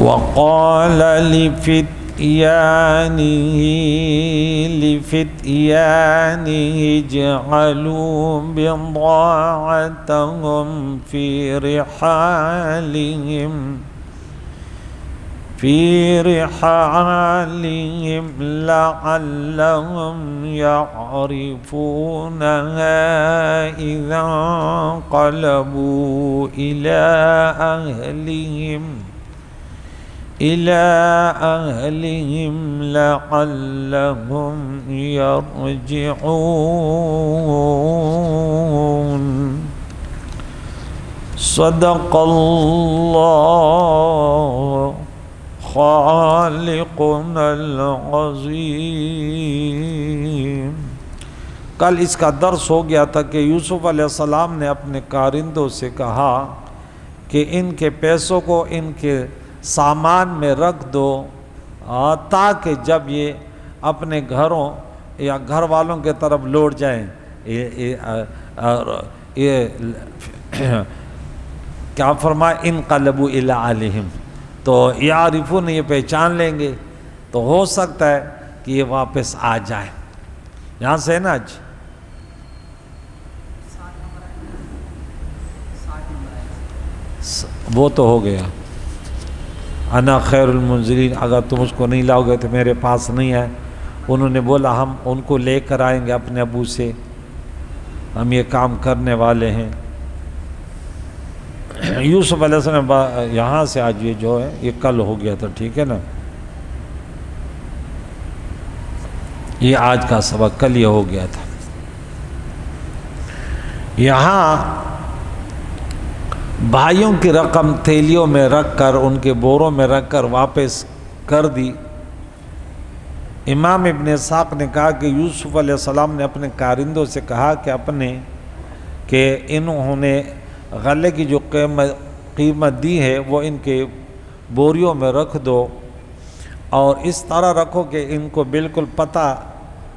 وقال لفتيانه اجعلوا بضاعتهم في رحالهم لعلهم يعرفونها إذا انقلبوا إلى أهلهم لعلهم يرجعون. صدق اللہ خالقنا العظیم. کل اس کا درس ہو گیا تھا کہ یوسف علیہ السلام نے اپنے کارندوں سے کہا کہ ان کے پیسوں کو ان کے سامان میں رکھ دو تاکہ جب یہ اپنے گھروں یا گھر والوں کے طرف لوٹ جائیں یہ کیا فرمایا انقلبوا الی اہلہم، تو یعرفون یہ پہچان لیں گے تو ہو سکتا ہے کہ یہ واپس آ جائیں. یہاں سے ہے نا آج وہ تو ہو گیا. انا خیر المنزلین، اگر تم اس کو نہیں لاؤ گے تو میرے پاس نہیں ہے. انہوں نے بولا ہم ان کو لے کر آئیں گے اپنے ابو سے، ہم یہ کام کرنے والے ہیں. یوسف علیہ السلام یہاں سے آج یہ جو ہے یہ کل ہو گیا تھا، ٹھیک ہے نا، یہ آج کا سبق، کل یہ ہو گیا تھا. یہاں بھائیوں کی رقم تھیلیوں میں رکھ کر ان کے بوروں میں رکھ کر واپس کر دی. امام ابن اسحاق نے کہا کہ یوسف علیہ السلام نے اپنے کارندوں سے کہا کہ انہوں نے غلے کی جو قیمت دی ہے وہ ان کے بوریوں میں رکھ دو، اور اس طرح رکھو کہ ان کو بالکل پتہ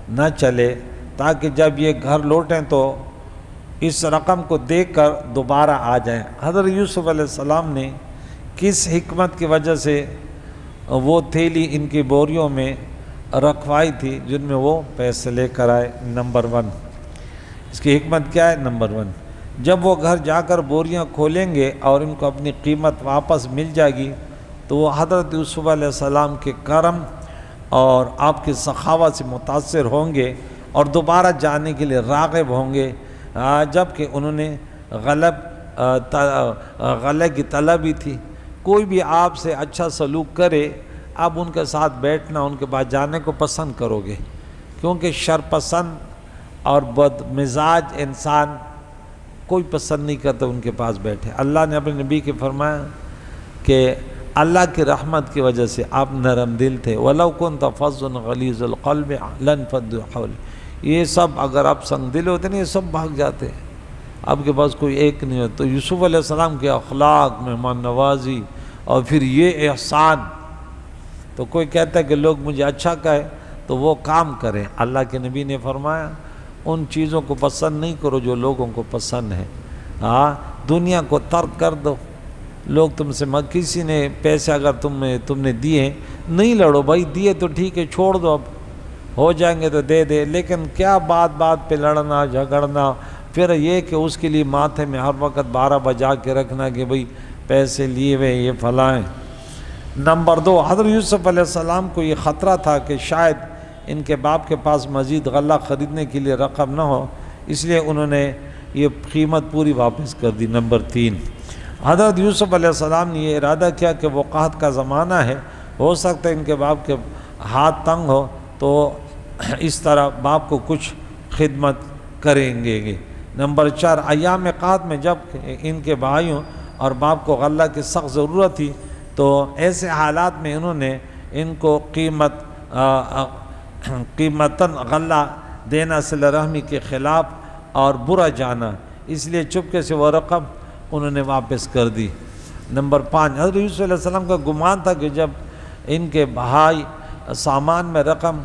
نہ چلے، تاکہ جب یہ گھر لوٹیں تو اس رقم کو دیکھ کر دوبارہ آ جائیں. حضرت یوسف علیہ السلام نے کس حکمت کی وجہ سے وہ تھیلی ان کی بوریوں میں رکھوائی تھی جن میں وہ پیسے لے کر آئے؟ نمبر 1 اس کی حکمت کیا ہے؟ نمبر 1 جب وہ گھر جا کر بوریاں کھولیں گے اور ان کو اپنی قیمت واپس مل جائے گی تو وہ حضرت یوسف علیہ السلام کے کرم اور آپ کی سخاوت سے متاثر ہوں گے اور دوبارہ جانے کے لیے راغب ہوں گے. جب کہ انہوں نے غلے کی طلب ہی تھی. کوئی بھی آپ سے اچھا سلوک کرے آپ ان کے ساتھ بیٹھنا، ان کے بعد جانے کو پسند کرو گے، کیونکہ شرپسند اور بد مزاج انسان کوئی پسند نہیں کرتا ان کے پاس بیٹھے. اللہ نے اپنے نبی کے فرمایا کہ اللہ کی رحمت کی وجہ سے آپ نرم دل تھے. وَلَوْ كُنْتَ فَظًّا غَلِيظَ الْقَلْبِ لَانفَضُّوا مِنْ حَوْلِكَ. یہ سب اگر آپ سنگ دل ہوتے نا یہ سب بھاگ جاتے، آپ کے پاس کوئی ایک نہیں ہوتا. تو یوسف علیہ السلام کے اخلاق، مہمان نوازی اور پھر یہ احسان، تو کوئی کہتا ہے کہ لوگ مجھے اچھا کہے تو وہ کام کریں. اللہ کے نبی نے فرمایا ان چیزوں کو پسند نہیں کرو جو لوگوں کو پسند ہے. دنیا کو ترک کر دو. لوگ تم سے کسی نے پیسے اگر تم نے دیے نہیں لڑو بھائی، دیے تو ٹھیک ہے چھوڑ دو، اب ہو جائیں گے تو دے دے، لیکن کیا بات پہ لڑنا جھگڑنا، پھر یہ کہ اس کے لیے ماتھے میں ہر وقت 12 بجا کے رکھنا کہ بھئی پیسے لیے ہوئے یہ فلائیں. نمبر 2 حضرت یوسف علیہ السلام کو یہ خطرہ تھا کہ شاید ان کے باپ کے پاس مزید غلہ خریدنے کے لیے رقم نہ ہو، اس لیے انہوں نے یہ قیمت پوری واپس کر دی. نمبر 3 حضرت یوسف علیہ السلام نے یہ ارادہ کیا کہ وہ قحط کا زمانہ ہے، ہو سکتا ہے ان کے باپ کے ہاتھ تنگ ہو تو اس طرح باپ کو کچھ خدمت کریں گے. نمبر 4 ایام قحط میں جب ان کے بھائیوں اور باپ کو غلہ کی سخت ضرورت تھی تو ایسے حالات میں انہوں نے ان کو قیمتاً غلہ دینا صلہ رحمی کے خلاف اور برا جانا، اس لیے چپکے سے وہ رقم انہوں نے واپس کر دی. نمبر 5 حضرت یوسف علیہ السلام کا گمان تھا کہ جب ان کے بھائی سامان میں رقم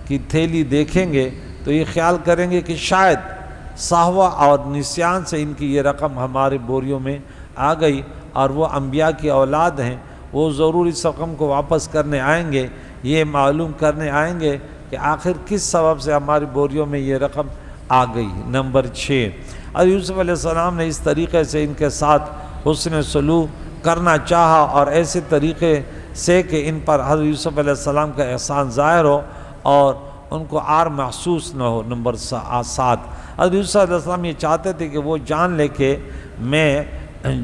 کی تھیلی دیکھیں گے تو یہ خیال کریں گے کہ شاید سہوا اور نسیان سے ان کی یہ رقم ہمارے بوریوں میں آ گئی، اور وہ انبیاء کی اولاد ہیں، وہ ضرور اس رقم کو واپس کرنے آئیں گے، یہ معلوم کرنے آئیں گے کہ آخر کس سبب سے ہماری بوریوں میں یہ رقم آ گئی۔ نمبر 6، حضرت یوسف علیہ السلام نے اس طریقے سے ان کے ساتھ حسن سلوک کرنا چاہا اور ایسے طریقے سے کہ ان پر حضرت یوسف علیہ السلام کا احسان ظاہر ہو اور ان کو عار محسوس نہ ہو۔ نمبر 7، حضرت یوسف علیہ السلام یہ چاہتے تھے کہ وہ جان لے کہ میں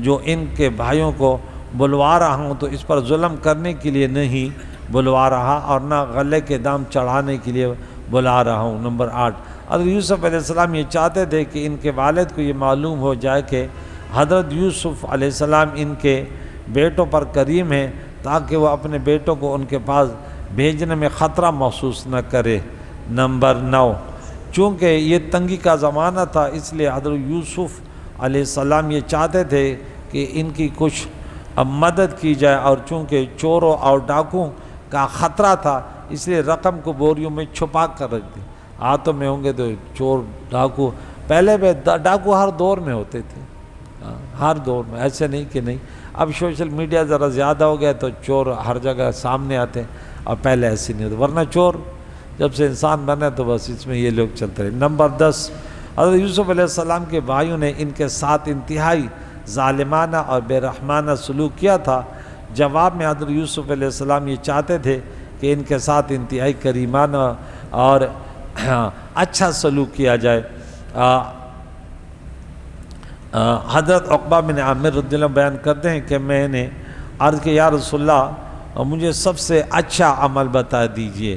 جو ان کے بھائیوں کو بلوا رہا ہوں تو اس پر ظلم کرنے کے لیے نہیں بلوا رہا اور نہ غلے کے دام چڑھانے کے لیے بلا رہا ہوں۔ نمبر 8، حضرت یوسف علیہ السلام یہ چاہتے تھے کہ ان کے والد کو یہ معلوم ہو جائے کہ حضرت یوسف علیہ السلام ان کے بیٹوں پر کریم ہیں، تاکہ وہ اپنے بیٹوں کو ان کے پاس بھیجنے میں خطرہ محسوس نہ کرے۔ نمبر 9، چونکہ یہ تنگی کا زمانہ تھا اس لیے حضرت یوسف علیہ السلام یہ چاہتے تھے کہ ان کی کچھ مدد کی جائے، اور چونکہ چوروں اور ڈاکوں کا خطرہ تھا اس لیے رقم کو بوریوں میں چھپا کر رکھ دی۔ ہاتھوں میں ہوں گے تو چور ڈاکو، پہلے بھی ڈاکو ہر دور میں ہوتے تھے، ہر دور میں، ایسے نہیں کہ نہیں۔ اب سوشل میڈیا ذرا زیادہ ہو گیا تو چور ہر جگہ سامنے آتے ہیں، اور پہلے ایسے نہیں ہوتے، ورنہ چور جب سے انسان بنے تو بس اس میں یہ لوگ چلتے رہے۔ نمبر 10، حضرت یوسف علیہ السلام کے بھائیوں نے ان کے ساتھ انتہائی ظالمانہ اور بے رحمانہ سلوک کیا تھا۔ جواب میں حضرت یوسف علیہ السلام یہ چاہتے تھے کہ ان کے ساتھ انتہائی کریمانہ اور اچھا سلوک کیا جائے۔ حضرت عقبہ بن عامر رضی اللہ عنہ بیان کرتے ہیں کہ میں نے عرض کیا، یا رسول اللہ مجھے سب سے اچھا عمل بتا دیجئے۔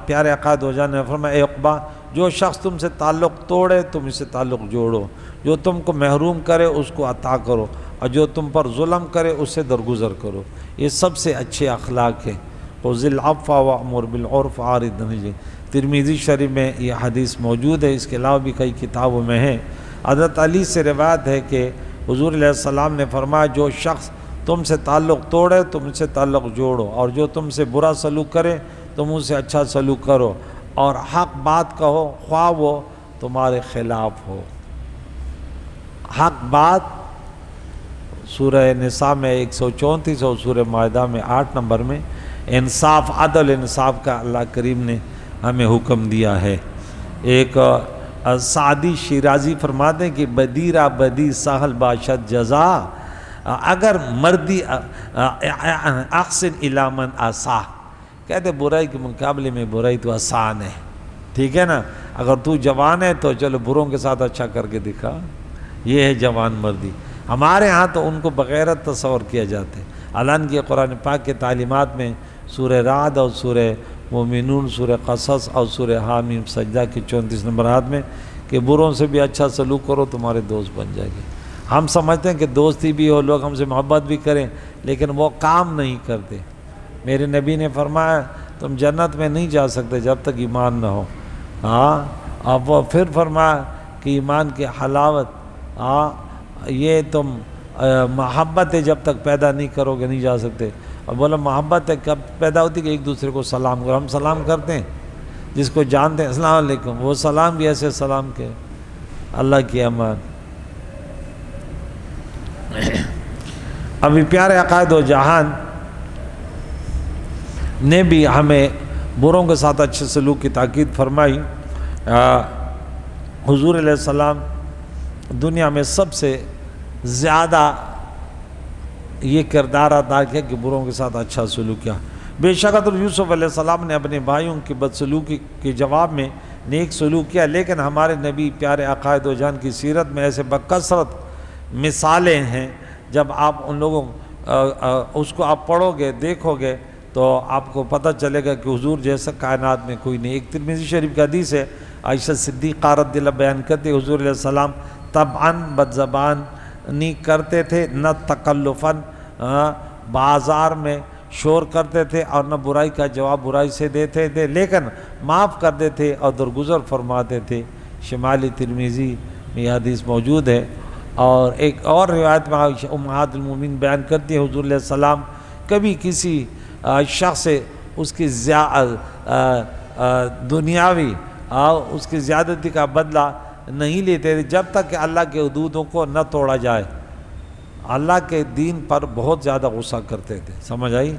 پیارے آقا دو جان نے فرمایا، اے عقبہ، جو شخص تم سے تعلق توڑے تم اس سے تعلق جوڑو، جو تم کو محروم کرے اس کو عطا کرو، اور جو تم پر ظلم کرے اس سے درگزر کرو۔ یہ سب سے اچھے اخلاق ہیں۔ خذ العفو وامر بالعرف واعرض عن الجاہلین۔ ترمذی شریف میں یہ حدیث موجود ہے، اس کے علاوہ بھی کئی کتابوں میں ہے۔ حضرت علی سے روایت ہے کہ حضور علیہ السلام نے فرمایا، جو شخص تم سے تعلق توڑے تم ان سے تعلق جوڑو، اور جو تم سے برا سلوک کرے تم ان سے اچھا سلوک کرو، اور حق بات کہو خواہ وہ تمہارے خلاف ہو۔ حق بات سورہ نساء میں 134 اور سورہ مائدہ میں 8 نمبر میں انصاف، عدل انصاف کا اللہ کریم نے ہمیں حکم دیا ہے۔ ایک سعدی شیرازی فرماتے ہیں کہ بدیرہ بدی سہل باشد جزا، اگر مردی احسن الی من اساء، کہتے برائی کے مقابلے میں برائی تو آسان ہے، ٹھیک ہے نا، اگر تو جوان ہے تو چلو بروں کے ساتھ اچھا کر کے دکھا، یہ ہے جوان مردی۔ ہمارے ہاں تو ان کو بغیرت تصور کیا جاتا ہے۔ حالانکہ یہ قرآن پاک کے تعلیمات میں سورہ رعد اور سورہ مومنون، سورہ قصص اور سورہ حامیم سجدہ کی 34 نمبر آیت میں کہ بروں سے بھی اچھا سلوک کرو تمہارے دوست بن جائے گے۔ ہم سمجھتے ہیں کہ دوستی بھی ہو، لوگ ہم سے محبت بھی کریں، لیکن وہ کام نہیں کرتے۔ میرے نبی نے فرمایا تم جنت میں نہیں جا سکتے جب تک ایمان نہ ہو۔ اب وہ پھر فرمایا کہ ایمان کی حلاوت یہ تم محبت ہے جب تک پیدا نہیں کرو گے نہیں جا سکتے۔ اور بولا محبت ہے کب پیدا ہوتی کہ ایک دوسرے کو سلام کرو۔ ہم سلام کرتے ہیں جس کو جانتے ہیں السلام علیکم، وہ سلام بھی ایسے سلام کے اللہ کی امان۔ ابھی پیارے عقائد و جہان نے بھی ہمیں بروں کے ساتھ اچھے سلوک کی تاکید فرمائی۔ حضور علیہ السلام دنیا میں سب سے زیادہ یہ کردار ادا کیا کہ بروں کے ساتھ اچھا سلوک کیا۔ بے شک حضرت یوسف علیہ السلام نے اپنے بھائیوں کی بدسلوکی کے جواب میں نیک سلوک کیا، لیکن ہمارے نبی پیارے عقائد و جان کی سیرت میں ایسے بکثرت مثالیں ہیں۔ جب آپ ان لوگوں اس کو آپ پڑھو گے دیکھو گے تو آپ کو پتہ چلے گا کہ حضور جیسا کائنات میں کوئی نہیں۔ ایک ترمذی شریف کی حدیث ہے، عائشہ صدیقہ رضی اللہ بیان کرتے حضور علیہ السلام طبعاً بد زبان نہیں کرتے تھے، نہ تکلفاً بازار میں شور کرتے تھے، اور نہ برائی کا جواب برائی سے دیتے تھے، لیکن معاف کر دیتے اور درگزر فرماتے تھے۔ شمالی ترمذی میں یہ حدیث موجود ہے۔ اور ایک اور روایت میں امہات المومنین بیان کرتی ہے حضور علیہ السلام کبھی کسی شخص سے اس کی دنیاوی اس کی زیادتی کا بدلہ نہیں لیتے تھے جب تک کہ اللہ کے حدودوں کو نہ توڑا جائے۔ اللہ کے دین پر بہت زیادہ غصہ کرتے تھے، سمجھ آئی؟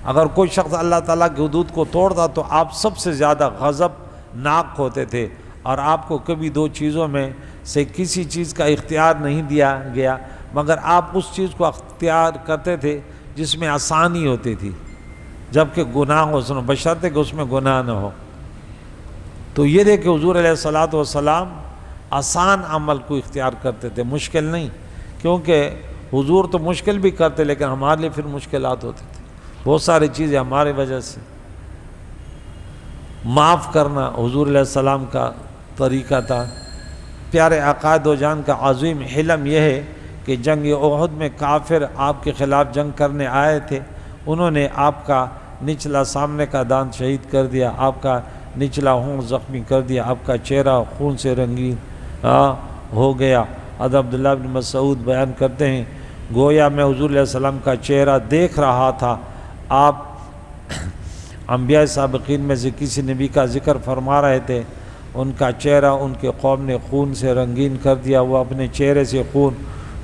اگر کوئی شخص اللہ تعالیٰ کی حدود کو توڑتا تو آپ سب سے زیادہ غضب ناک ہوتے تھے، اور آپ کو کبھی دو چیزوں میں سے کسی چیز کا اختیار نہیں دیا گیا مگر آپ اس چیز کو اختیار کرتے تھے جس میں آسانی ہوتی تھی، جبکہ گناہ ہو، سنو، بشرطے کہ اس میں گناہ نہ ہو۔ تو یہ دے کہ حضور علیہ الصلوۃ والسلام آسان عمل کو اختیار کرتے تھے، مشکل نہیں، کیونکہ حضور تو مشکل بھی کرتے لیکن ہمارے لیے پھر مشکلات ہوتی تھی، بہت ساری چیزیں ہمارے وجہ سے۔ معاف کرنا حضور علیہ السلام کا طریقہ تھا۔ پیارے آقا دو جان کا عظیم حلم یہ ہے کہ جنگ احد میں کافر آپ کے خلاف جنگ کرنے آئے تھے، انہوں نے آپ کا نچلا سامنے کا دانت شہید کر دیا، آپ کا نچلا ہونٹ زخمی کر دیا، آپ کا چہرہ خون سے رنگین ہو گیا۔ حضرت عبداللہ بن مسعود بیان کرتے ہیں، گویا میں حضور علیہ السلام کا چہرہ دیکھ رہا تھا، آپ انبیاء سابقین میں سے کسی نبی کا ذکر فرما رہے تھے، ان کا چہرہ ان کے قوم نے خون سے رنگین کر دیا، وہ اپنے چہرے سے خون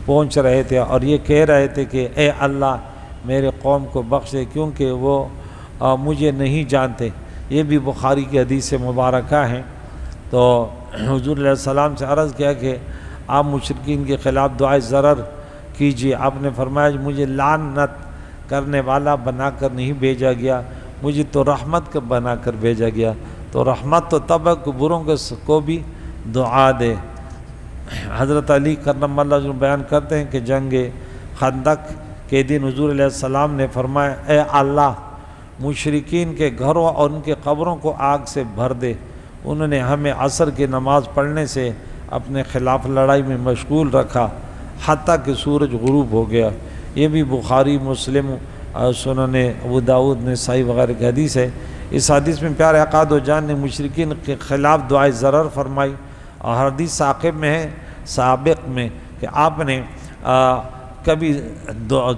پونچھ رہے تھے اور یہ کہہ رہے تھے کہ اے اللہ میرے قوم کو بخش دے کیونکہ وہ مجھے نہیں جانتے۔ یہ بھی بخاری کی حدیث مبارکہ ہیں۔ تو حضور علیہ السلام سے عرض کیا کہ آپ مشرکین کے خلاف دعائے ضرر کیجیے۔ آپ نے فرمایا مجھے لعنت کرنے والا بنا کر نہیں بھیجا گیا، مجھے تو رحمت بنا کر بھیجا گیا، تو رحمت تو تب ہے کہ بروں کو بھی دعا دے۔ حضرت علی کرم اللہ وجہہ بیان کرتے ہیں کہ جنگ خندق کے دن حضور علیہ السلام نے فرمایا اے اللہ مشرکین کے گھروں اور ان کے قبروں کو آگ سے بھر دے۔ انہوں نے ہمیں عصر کی نماز پڑھنے سے اپنے خلاف لڑائی میں مشغول رکھا حتیٰ کہ سورج غروب ہو گیا۔ یہ بھی بخاری، مسلم، سنن ابو داؤد، نسائی وغیرہ کی حدیث ہے۔ اس حدیث میں پیارے آقا دو جان نے مشرکین کے خلاف دعائے ضرر فرمائی، اور حدیث سابق میں کہ آپ نے کبھی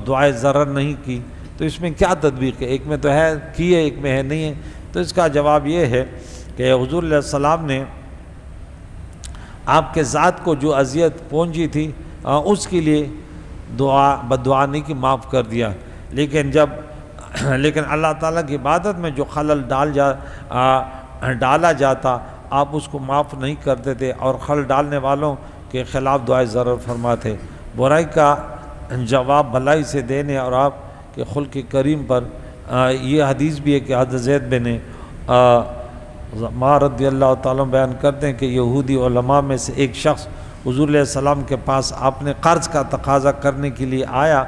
دعائے ضرر نہیں کی، تو اس میں کیا تطبیق ہے؟ ایک میں تو ہے کی ہے، ایک میں ہے نہیں ہے۔ تو اس کا جواب یہ ہے کہ حضور علیہ السلام نے آپ کے ذات کو جو اذیت پہنچی تھی اس کے لیے بدعا نہیں کی، معاف کر دیا، لیکن اللہ تعالیٰ کی عبادت میں جو خلل ڈالا جاتا آپ اس کو معاف نہیں کرتے تھے، اور خلل ڈالنے والوں کے خلاف دعائے ضرر فرماتے۔ برائی کا جواب بھلائی سے دینے اور آپ کے خلق کریم پر یہ حدیث بھی ہے کہ حضرت زید بن عمار رضی اللہ تعالیٰ بیان کرتے ہیں کہ یہودی علماء میں سے ایک شخص حضور علیہ السلام کے پاس آپ نے قرض کا تقاضا کرنے کے لیے آیا،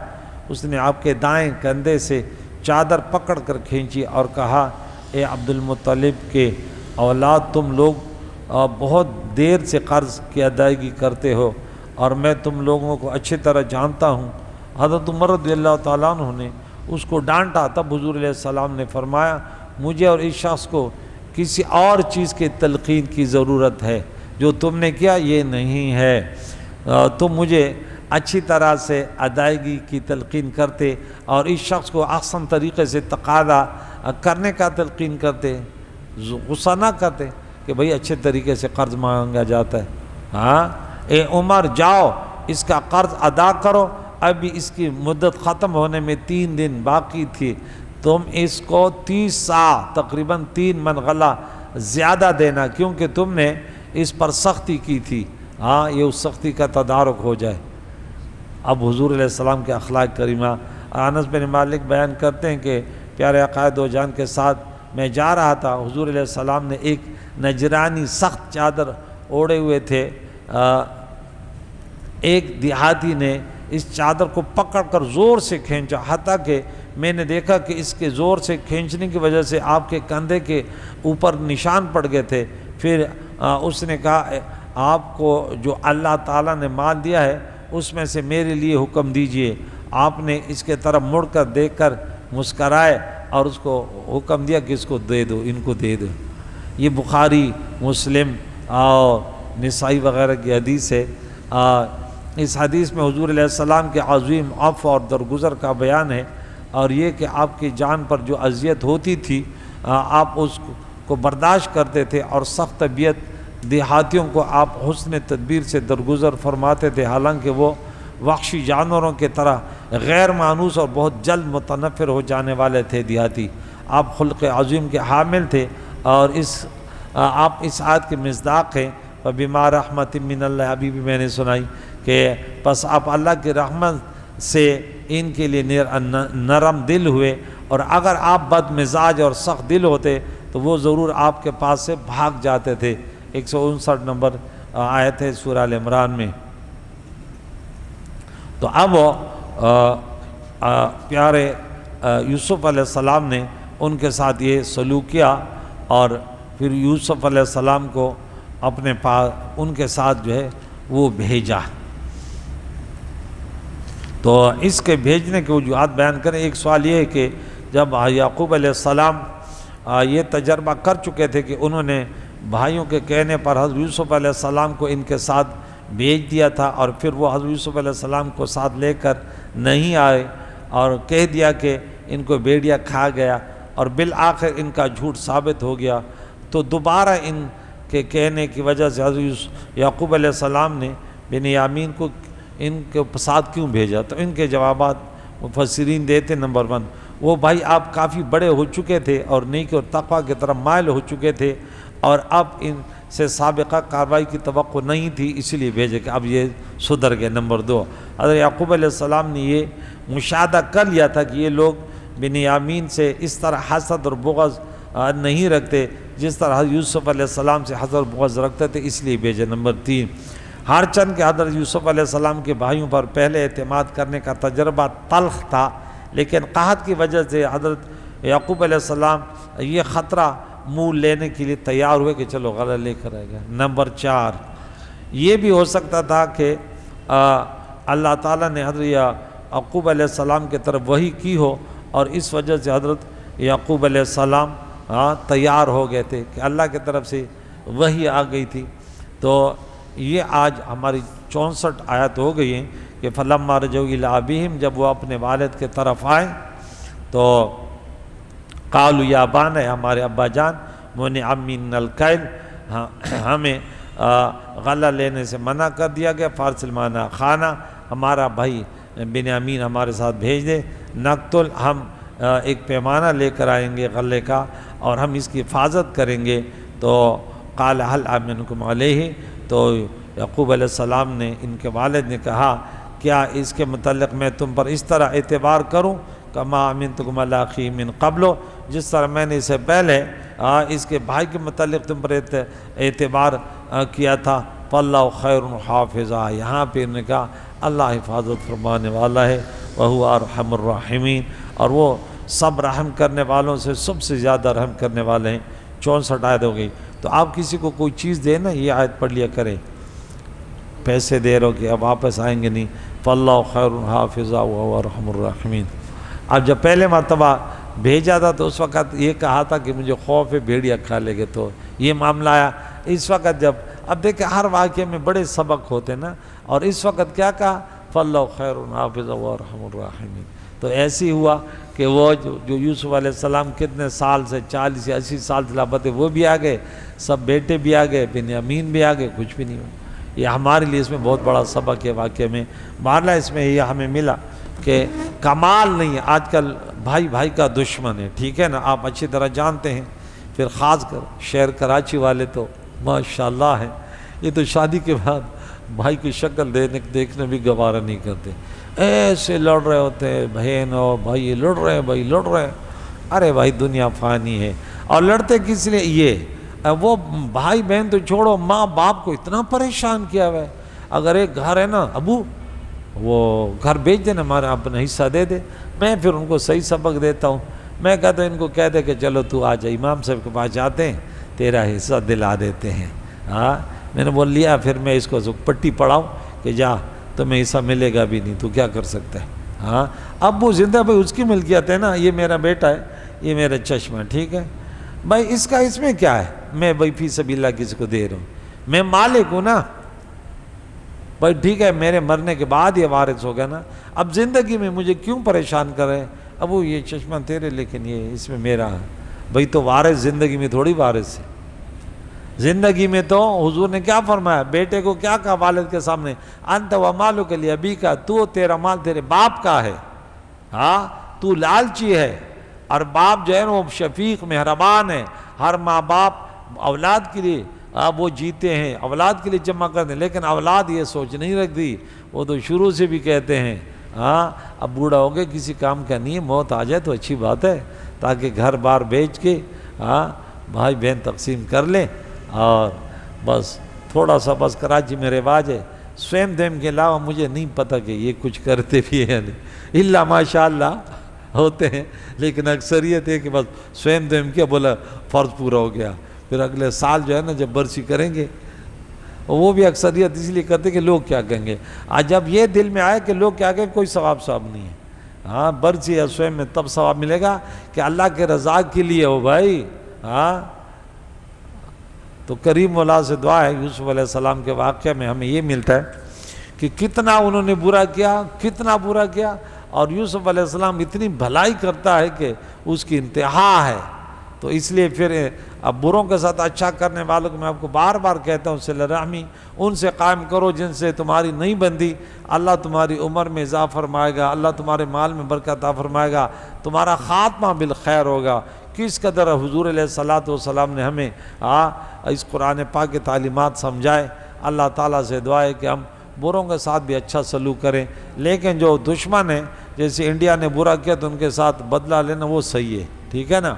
اس نے آپ کے دائیں کندھے سے چادر پکڑ کر کھینچی اور کہا اے عبد المطلب کے اولاد، تم لوگ بہت دیر سے قرض کی ادائیگی کرتے ہو اور میں تم لوگوں کو اچھی طرح جانتا ہوں۔ حضرت عمر رضی اللہ تعالیٰ عنہ نے اس کو ڈانٹا، تب حضور علیہ السلام نے فرمایا مجھے اور اس شخص کو کسی اور چیز کی تلقین کی ضرورت ہے، جو تم نے کیا یہ نہیں ہے۔ تم مجھے اچھی طرح سے ادائیگی کی تلقین کرتے اور اس شخص کو احسن طریقے سے تقاضا کرنے کا تلقین کرتے، غصہ نہ کرتے کہ بھئی اچھے طریقے سے قرض مانگا جاتا ہے۔ ہاں اے عمر جاؤ اس کا قرض ادا کرو، ابھی اس کی مدت ختم ہونے میں 3 دن باقی تھی، تم اس کو 30 سا تقریباً 3 من غلہ زیادہ دینا کیونکہ تم نے اس پر سختی کی تھی، ہاں یہ اس سختی کا تدارک ہو جائے۔ اب حضور علیہ السلام کے اخلاق کریمہ، انس بن مالک بیان کرتے ہیں کہ پیارے آقا دو جان کے ساتھ میں جا رہا تھا، حضور علیہ السلام نے ایک نجرانی سخت چادر اوڑے ہوئے تھے، ایک دیہاتی نے اس چادر کو پکڑ کر زور سے کھینچا، حتیٰ کہ میں نے دیکھا کہ اس کے زور سے کھینچنے کی وجہ سے آپ کے کندھے کے اوپر نشان پڑ گئے تھے۔ پھر اس نے کہا آپ کو جو اللہ تعالیٰ نے مال دیا ہے اس میں سے میرے لیے حکم دیجئے۔ آپ نے اس کے طرف مڑ کر دیکھ کر مسکرائے اور اس کو حکم دیا کہ اس کو دے دو، ان کو دے دو۔ یہ بخاری، مسلم اور نسائی وغیرہ کی حدیث ہے۔ اس حدیث میں حضور علیہ السلام کے عظیم عفو اور درگزر کا بیان ہے، اور یہ کہ آپ کی جان پر جو اذیت ہوتی تھی آپ اس کو برداشت کرتے تھے، اور سخت طبیعت دیہاتیوں کو آپ حسن تدبیر سے درگزر فرماتے تھے، حالانکہ وہ وحشی جانوروں کی طرح غیر مانوس اور بہت جلد متنفر ہو جانے والے تھے دیہاتی۔ آپ خلق عظیم کے حامل تھے، اور آپ اس آیت کے مصداق ہیں۔ فَبِمَا رَحْمَةٍ مِّنَ اللَّهِ، ابھی بھی میں نے سنائی کہ پس آپ اللہ کی رحمت سے ان کے لیے نرم دل ہوئے، اور اگر آپ بد مزاج اور سخت دل ہوتے تو وہ ضرور آپ کے پاس سے بھاگ جاتے تھے۔ 159 نمبر آیت ہے سورہ ال عمران میں۔ تو اب پیارے یوسف علیہ السلام نے ان کے ساتھ یہ سلوک کیا، اور پھر یوسف علیہ السلام کو اپنے پاس ان کے ساتھ جو ہے وہ بھیجا۔ تو اس کے بھیجنے کے وجوہات بیان کریں۔ ایک سوال یہ ہے کہ جب یعقوب علیہ السلام یہ تجربہ کر چکے تھے کہ انہوں نے بھائیوں کے کہنے پر حضرت یوسف علیہ السلام کو ان کے ساتھ بھیج دیا تھا، اور پھر وہ حضرت یوسف علیہ السلام کو ساتھ لے کر نہیں آئے، اور کہہ دیا کہ ان کو بھیڑیا کھا گیا، اور بالآخر ان کا جھوٹ ثابت ہو گیا، تو دوبارہ ان کے کہنے کی وجہ سے حضرت یعقوب علیہ السلام نے بنیامین کو ان کے ساتھ کیوں بھیجا؟ تو ان کے جوابات مفسرین دیتے۔ نمبر 1، وہ بھائی آپ کافی بڑے ہو چکے تھے اور نیکی اور تقوی کی طرف مائل ہو چکے تھے، اور اب ان سے سابقہ کارروائی کی توقع نہیں تھی، اسی لیے بھیجے کہ اب یہ سدھر گئے۔ نمبر 2، حضرت یعقوب علیہ السلام نے یہ مشاہدہ کر لیا تھا کہ یہ لوگ بنیامین سے اس طرح حسد اور بغض نہیں رکھتے جس طرح حضرت یوسف علیہ السلام سے حسد اور بغض رکھتے تھے، اس لیے بھیجے۔ نمبر 3، ہر چند کے حضرت یوسف علیہ السلام کے بھائیوں پر پہلے اعتماد کرنے کا تجربہ تلخ تھا، لیکن قحط کی وجہ سے حضرت یعقوب علیہ السلام یہ خطرہ منہ لینے کے لیے تیار ہوئے کہ چلو غلہ لے کر آئے گا۔ نمبر 4، یہ بھی ہو سکتا تھا کہ اللہ تعالیٰ نے حضرت یعقوب علیہ السلام کی طرف وحی کی ہو، اور اس وجہ سے حضرت یعقوب علیہ السلام تیار ہو گئے تھے کہ اللہ کی طرف سے وحی آ گئی تھی۔ تو یہ آج ہماری 64 آیت ہو گئی ہیں کہ فَلَمَّا رَجَعُوا إِلَىٰ أَبِيهِمْ، جب وہ اپنے والد کے طرف آئے تو قالوا یا ابانا، ہمارے ابا جان، منع منا الکیل، ہمیں غلہ لینے سے منع کر دیا گیا، فارسل معنا خانہ، ہمارا بھائی بنیامین ہمارے ساتھ بھیج دے، نقتل، ہم ایک پیمانہ لے کر آئیں گے غلے کا، اور ہم اس کی حفاظت کریں گے۔ تو قال هل آمنکم علیہ، تو یعقوب علیہ السلام نے، ان کے والد نے کہا کیا اس کے متعلق میں تم پر اس طرح اعتبار کروں کما امنتکم علی اخیہ من قبل، جس طرح میں نے اسے پہلے اس کے بھائی کے متعلق تم پر اعتبار کیا تھا۔ فاللہ خیر حافظا، یہاں پہ انہوں نے کہا اللہ حفاظت فرمانے والا ہے، وہو ارحم الراحمین، اور وہ سب رحم کرنے والوں سے سب سے زیادہ رحم کرنے والے ہیں۔ 64 آیت ہو گئی۔ تو آپ کسی کو کوئی چیز دیں نا، یہ آیت پڑھ لیا کریں، پیسے دے رہو کہ اب واپس آئیں گے نہیں، فاللہ خیر حافظا وہو ارحم الراحمین۔ اب جب پہلے مرتبہ بھیجا تھا تو اس وقت یہ کہا تھا کہ مجھے خوف ہے بھیڑیا کھا لے گے، تو یہ معاملہ آیا۔ اس وقت جب اب دیکھیں ہر واقعے میں بڑے سبق ہوتے نا، اور اس وقت کیا کہا فاللہ خیر حافظا وارحم الراحمین۔ تو ایسی ہوا کہ وہ جو یوسف علیہ السلام کتنے سال سے 40 یا 80 سال سے لاپتہ تھے، وہ بھی آ گئے، سب بیٹے بھی آ گئے، بنیامین بھی آ گئے، کچھ بھی نہیں ہوا۔ یہ ہمارے لیے اس میں بہت بڑا سبق ہے واقعے میں۔ مارلا اس میں یہ ہمیں ملا کہ کمال نہیں ہے، آج کل بھائی بھائی کا دشمن ہے، ٹھیک ہے نا، آپ اچھی طرح جانتے ہیں۔ پھر خاص کر شہر کراچی والے تو ماشاءاللہ ہیں، یہ تو شادی کے بعد بھائی کی شکل دیکھنے بھی گوارا نہیں کرتے، ایسے لڑ رہے ہوتے ہیں، بہن اور بھائی لڑ رہے ہیں، بھائی لڑ رہے ہیں۔ ارے بھائی دنیا فانی ہے، اور لڑتے کس لیے؟ یہ وہ بھائی بہن تو چھوڑو، ماں باپ کو اتنا پریشان کیا ہوا ہے۔ اگر ایک گھر ہے نا، ابو وہ گھر بیچ دینا، ہمارا اپنا حصہ دے دے، میں پھر ان کو صحیح سبق دیتا ہوں۔ میں کہتا ہوں ان کو کہہ دے کہ چلو تو آ جا، امام صاحب کے پاس جاتے ہیں، تیرا حصہ دلا دیتے ہیں۔ ہاں میں نے بول لیا، پھر میں اس کو پٹی پڑھاؤں کہ جا تمہیں حصہ ملے گا بھی نہیں، تو کیا کر سکتا ہے؟ ہاں ابو زندہ بھائی اس کی ملکیت ہے نا، یہ میرا بیٹا ہے، یہ میرا چشمہ، ٹھیک ہے بھائی، اس کا اس میں کیا ہے؟ میں بھائی فی سبیل اللہ کسی کو دے رہا ہوں، میں مالک ہوں نا بھائی، ٹھیک ہے میرے مرنے کے بعد یہ وارث ہو گیا نا، اب زندگی میں مجھے کیوں پریشان کر رہے ہیں؟ ابو یہ چشمہ تیرے، لیکن یہ اس میں میرا ہے۔ بھائی تو وارث زندگی میں تھوڑی وارث ہے، زندگی میں تو حضور نے کیا فرمایا، بیٹے کو کیا کہا والد کے سامنے، انت و مالک لابیک، تو تیرا مال تیرے باپ کا ہے، ہاں تو لالچی ہے، اور باپ جو ہے وہ شفیق مہربان ہے۔ ہر ماں باپ اولاد کے لیے وہ جیتے ہیں، اولاد کے لیے جمع کرتے ہیں، لیکن اولاد یہ سوچ نہیں رکھتی، وہ تو شروع سے بھی کہتے ہیں ہاں اب بوڑھا ہو گیا کسی کام کا نہیں ہے، موت آ جائے تو اچھی بات ہے، تاکہ گھر بار بیچ کے ہاں بھائی بہن تقسیم کر لیں، اور بس تھوڑا سا بس کراچی میں رواج ہے، سویم دیم کے علاوہ مجھے نہیں پتہ کہ یہ کچھ کرتے بھی ہیں نہیں، الا ماشاء اللہ ہوتے ہیں، لیکن اکثریت ہے کہ بس سویم دیم کیا بولا فرض پورا ہو گیا، پھر اگلے سال جو ہے نا جب برسی کریں گے، وہ بھی اکثریت اس لیے کرتے کہ لوگ کیا کہیں گے، آج جب یہ دل میں آئے کہ لوگ کیا کہیں کوئی ثواب نہیں ہے، ہاں برسی یا سویم میں تب ثواب ملے گا کہ اللہ کے رضا کے لیے ہو بھائی، ہاں تو کریم مولا سے دعا ہے، یوسف علیہ السلام کے واقعہ میں ہمیں یہ ملتا ہے کہ کتنا انہوں نے برا کیا، کتنا برا کیا، اور یوسف علیہ السلام اتنی بھلائی کرتا ہے کہ اس کی انتہا ہے، تو اس لیے پھر اب بروں کے ساتھ اچھا کرنے والوں کو میں آپ کو بار بار کہتا ہوں صلہ رحمی ان سے قائم کرو جن سے تمہاری نہیں بندی، اللہ تمہاری عمر میں اضافہ فرمائے گا، اللہ تمہارے مال میں برکت عطا فرمائے گا، تمہارا خاتمہ بالخیر ہوگا۔ کس قدر حضور علیہ السلام نے ہمیں اس قرآن پاک کی تعلیمات سمجھائے۔ اللہ تعالیٰ سے دعا ہے کہ ہم بروں کے ساتھ بھی اچھا سلوک کریں، لیکن جو دشمن ہیں جیسے انڈیا نے برا کیا تو ان کے ساتھ بدلہ لینا وہ صحیح ہے، ٹھیک ہے نا،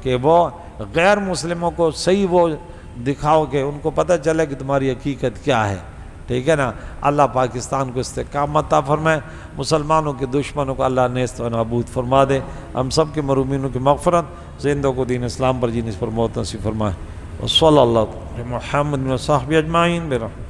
کہ وہ غیر مسلموں کو صحیح وہ دکھاؤ کہ ان کو پتہ چلے کہ تمہاری حقیقت کیا ہے، ٹھیک ہے نا۔ اللہ پاکستان کو استحکام عطا فرمائے، مسلمانوں کے دشمنوں کو اللہ نیست و نابود فرما دے، ہم سب کے مرحومینوں کی مغفرت، زندوں کو دین اسلام پر جین اس پر موت نصیب فرمائے۔ وصلی اللہ علیہ محمد و صحبہ اجمعین برحمتہ۔